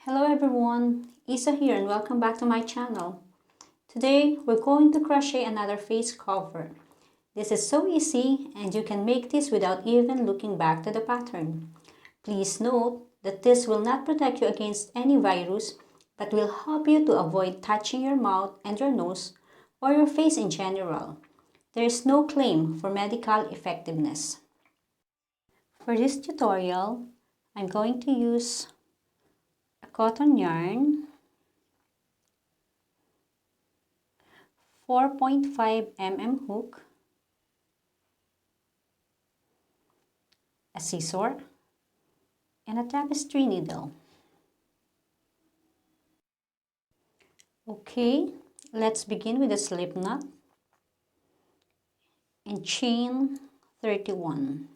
Hello everyone, Isa here and welcome back to my channel. Today we're going to crochet another face cover. This is so easy and you can make this without even looking back to the pattern. Please note that this will not protect you against any virus but will help you to avoid touching your mouth and your nose or your face in general. There is no claim for medical effectiveness. For this tutorial, I'm going to use a cotton yarn, 4.5 mm hook, a scissor, and a tapestry needle. Okay, let's begin with the slip knot and chain 31.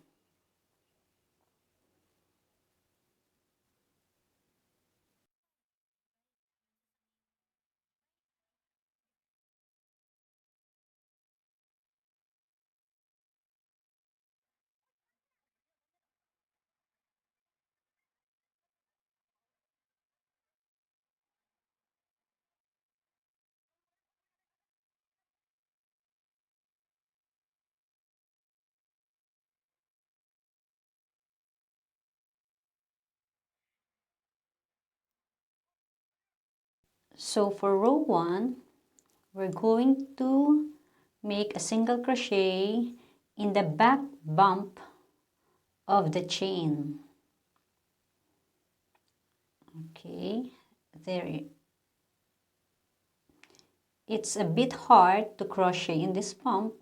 So for row 1, we're going to make a single crochet in the back bump of the chain. Okay, there. It's a bit hard to crochet in this bump,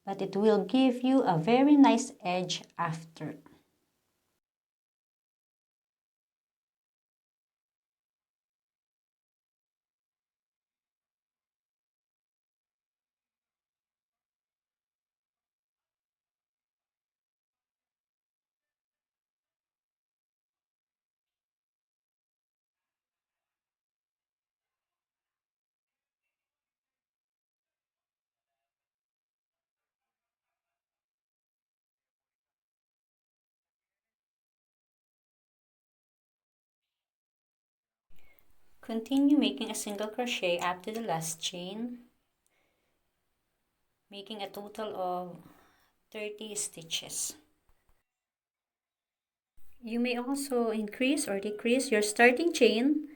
but it will give you a very nice edge after. Continue making a single crochet up to the last chain, making a total of 30 stitches. You may also increase or decrease your starting chain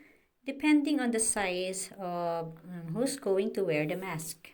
depending on the size of who's going to wear the mask.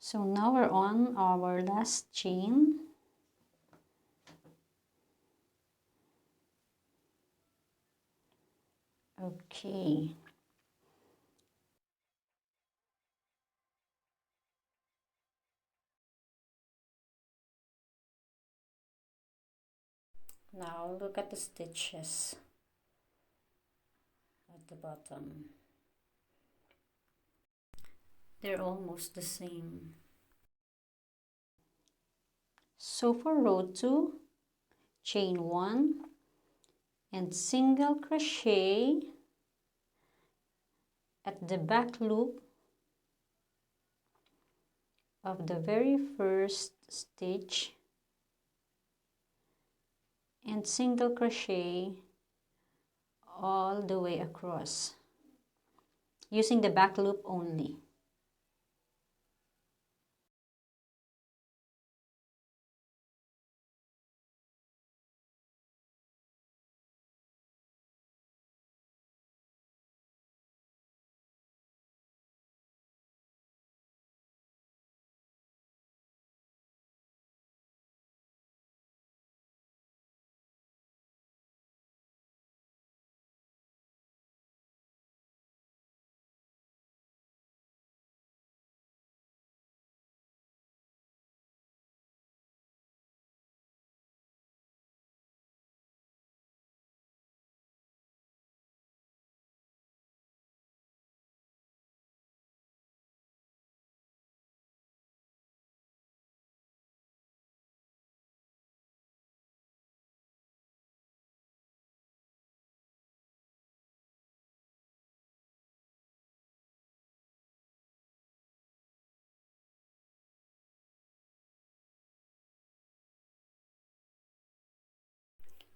So now we're on our last chain. Okay. Now look at the stitches at the bottom. They're almost the same. So for row 2, chain 1 and single crochet at the back loop of the very first stitch and single crochet all the way across using the back loop only.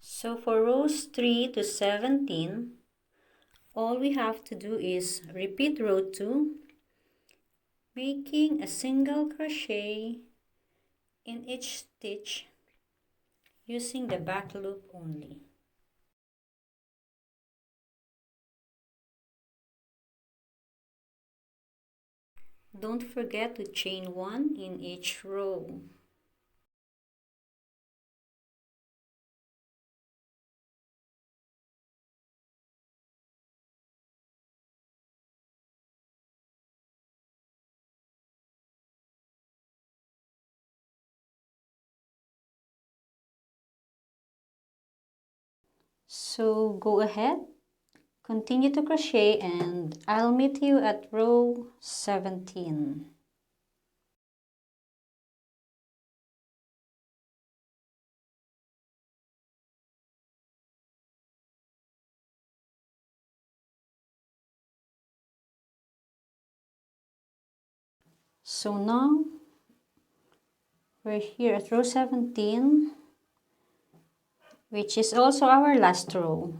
So for rows 3 to 17, all we have to do is repeat row 2, making a single crochet in each stitch using the back loop only. Don't forget to chain 1 in each row. So go ahead, continue to crochet, and I'll meet you at row 17. So now we're here at row 17, which is also our last row.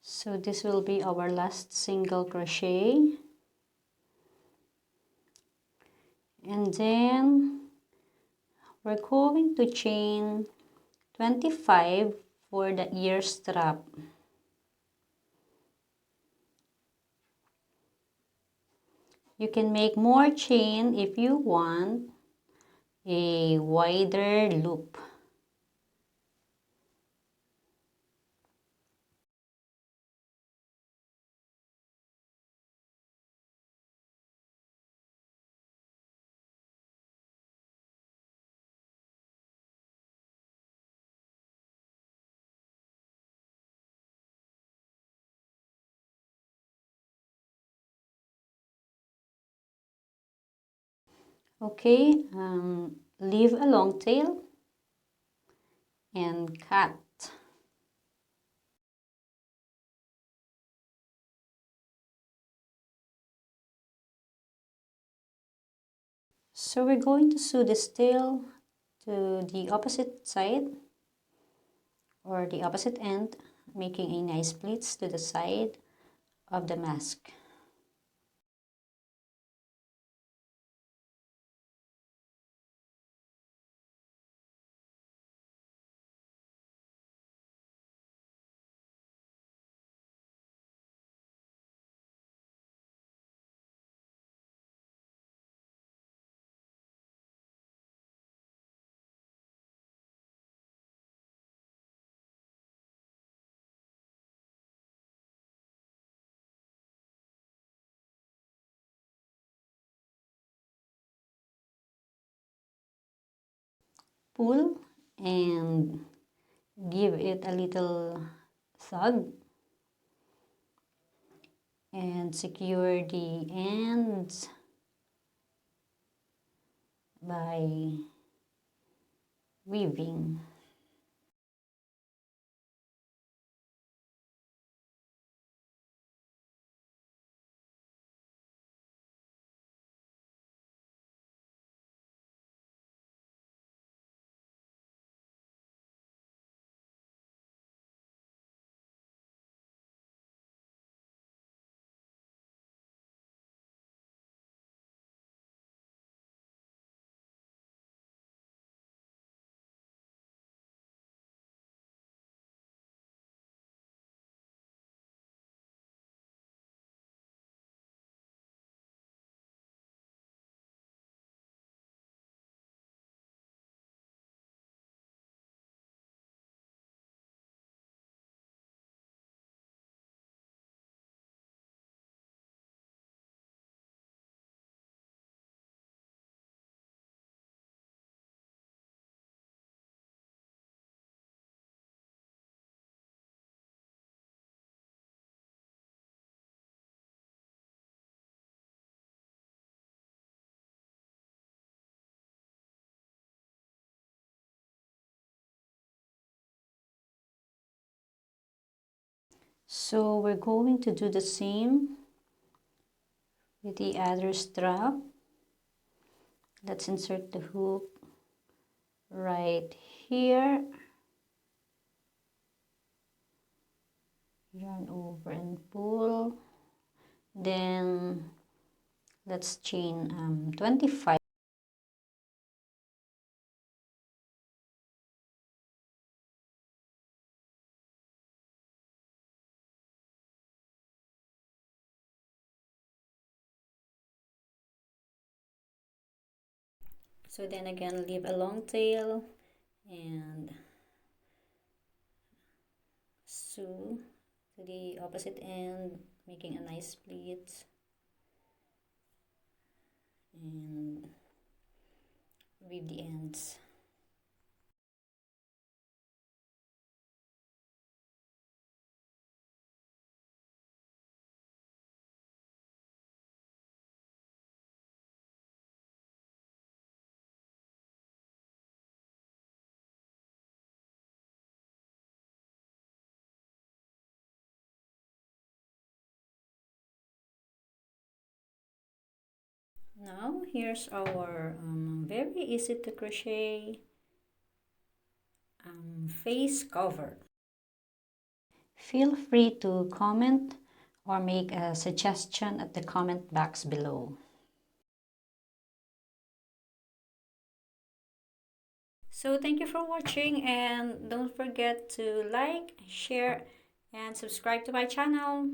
So this will be our last single crochet, and then we're going to chain 25 for the ear strap. You can make more chain if you want a wider loop. Okay, leave a long tail and cut. So we're going to sew this tail to the opposite side or the opposite end, making a nice pleats to the side of the mask. Pull and give it a little tug and secure the ends by weaving. So we're going to do the same with the other strap. Let's insert the hook right here. Yarn over and pull. Then let's chain 25. So then again, leave a long tail and sew to the opposite end, making a nice split, and weave the ends. Now here's our very easy to crochet face cover. Feel free to comment or make a suggestion at the comment box below. So thank you for watching, and don't forget to like, share, and subscribe to my channel.